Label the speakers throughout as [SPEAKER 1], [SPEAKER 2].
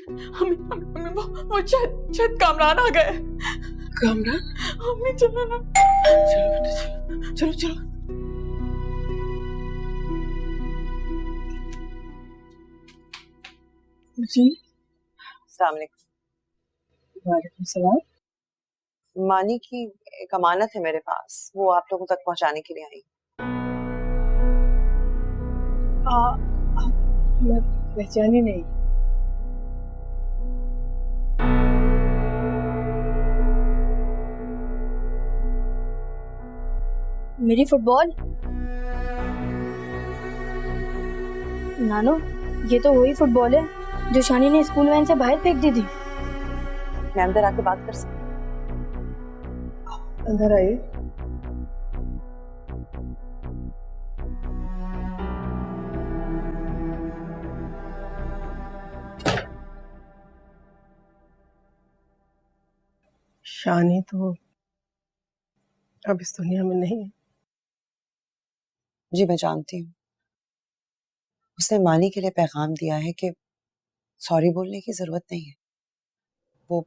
[SPEAKER 1] वो शायद कामरान आ गए।
[SPEAKER 2] कामरान?
[SPEAKER 1] अम्मी चलो ना।
[SPEAKER 2] चलो बेटा, चलो चलो। जी।
[SPEAKER 3] अस्सलाम वालेकुम।
[SPEAKER 2] वालेकुम सलाम।
[SPEAKER 3] मानी की एक अमानत है मेरे पास, वो आप लोगों तक पहुंचाने के लिए आई।
[SPEAKER 2] मैं पहचानी नहीं।
[SPEAKER 4] मेरी फुटबॉल? नानो, ये तो वही फुटबॉल है जो शानी ने स्कूल वैन से बाहर फेंक दी थी।
[SPEAKER 3] मैं अंदर आके बात कर सकती
[SPEAKER 2] अंदर आइए। शानी तो अब इस दुनिया में नहीं है।
[SPEAKER 3] जी मैं जानती हूँ। उसने मानी के लिए पैगाम दिया है कि सॉरी बोलने की जरूरत नहीं है। वो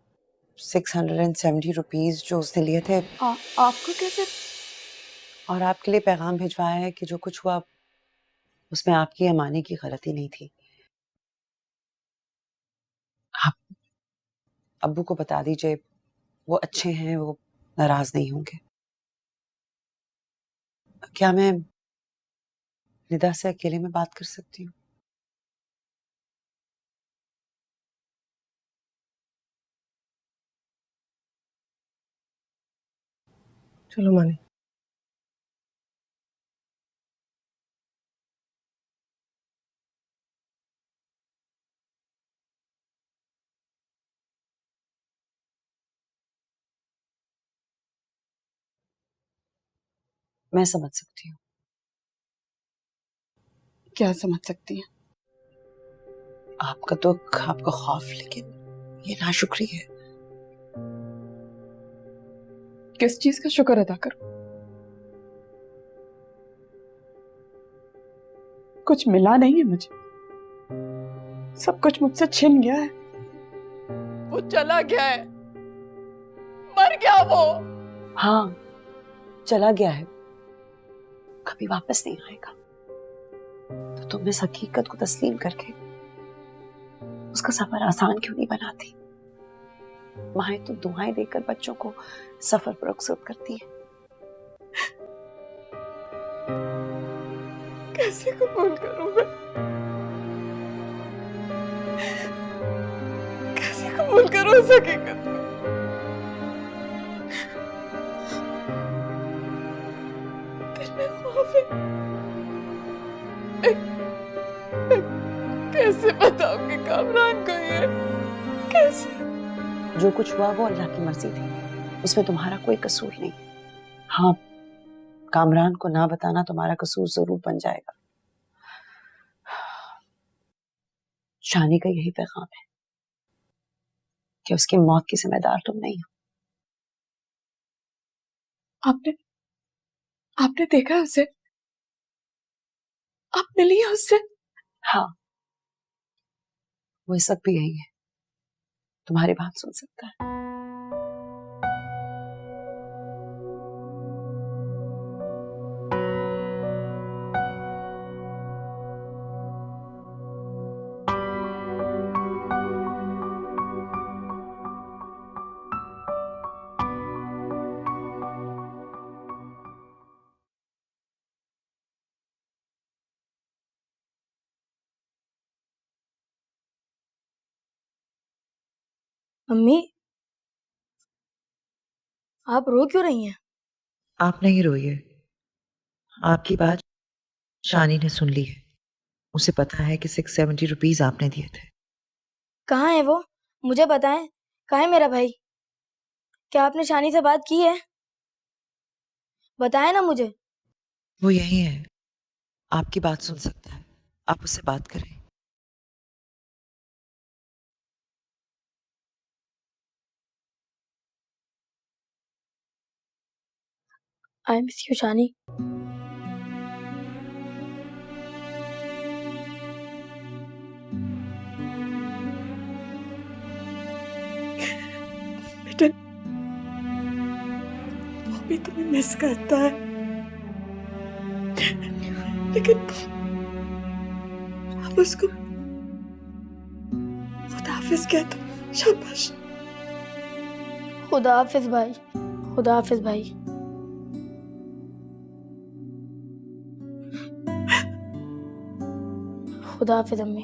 [SPEAKER 3] 670 रुपीज जो उसने लिए थे
[SPEAKER 1] आपको कैसे?
[SPEAKER 3] और आपके लिए पैगाम भिजवाया है कि जो कुछ हुआ उसमें आपकी या मानी की गलती नहीं थी। आप अब्बू को बता दीजिए, वो अच्छे हैं, वो नाराज नहीं होंगे। क्या मैं निदा से अकेले में बात कर सकती हूँ?
[SPEAKER 2] चलो मानी।
[SPEAKER 3] मैं समझ सकती हूँ।
[SPEAKER 1] क्या समझ सकती हैं?
[SPEAKER 3] आपका दुख, आपका खौफ, लेकिन ये नाशुक्री है।
[SPEAKER 1] किस चीज का शुक्र अदा करूं? कुछ मिला नहीं है मुझे, सब कुछ मुझसे छिन गया है। वो चला गया है, मर गया वो।
[SPEAKER 3] हाँ, चला गया है, कभी वापस नहीं आएगा। तो तुम इस हकीकत को तस्लीम करके उसका सफर आसान क्यों नहीं बनाती? माएं तो दुआएं देकर बच्चों को सफर पर रुखसत करती है।
[SPEAKER 1] कैसे कबूल करूं मैं? कैसे कबूल करूं इस हकीकत को? दिल में खौफ है। कैसे बताऊंगी कामरान को ये? कैसे?
[SPEAKER 3] जो कुछ हुआ वो अल्लाह की मर्जी थी, उसमें तुम्हारा कोई कसूर नहीं। हाँ, कामरान को ना बताना तुम्हारा कसूर जरूर बन जाएगा। शानी का यही पैगाम है कि उसकी मौत की जिम्मेदार तुम नहीं हो।
[SPEAKER 1] आपने आपने देखा उसे? आप मिली हैं उससे?
[SPEAKER 3] हाँ, वो इस वक्त भी यही है, तुम्हारी बात सुन सकता है।
[SPEAKER 4] अम्मी, आप रो क्यों रही हैं?
[SPEAKER 5] आप नहीं रोइए, आपकी बात शानी ने सुन ली है। उसे पता है कि 670 रुपीज आपने दिए थे।
[SPEAKER 4] कहाँ है वो? मुझे बताएं, कहाँ है मेरा भाई? क्या आपने शानी से बात की है? बताएं ना मुझे।
[SPEAKER 5] वो यही है, आपकी बात सुन सकता है, आप उससे बात करें।
[SPEAKER 4] आई मिस यू शानी।
[SPEAKER 1] तुम्हें मिस करता है, लेकिन अब उसको खुदा हाफिज कह दो। शाबाश।
[SPEAKER 4] खुदा हाफिज भाई, खुदा हाफिज भाई। खुदा हाफिज अम्मी।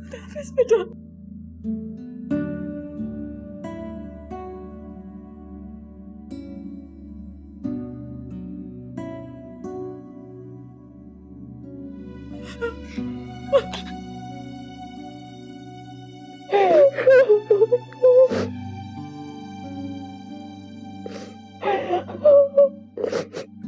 [SPEAKER 1] खुदा हाफिज बेटा।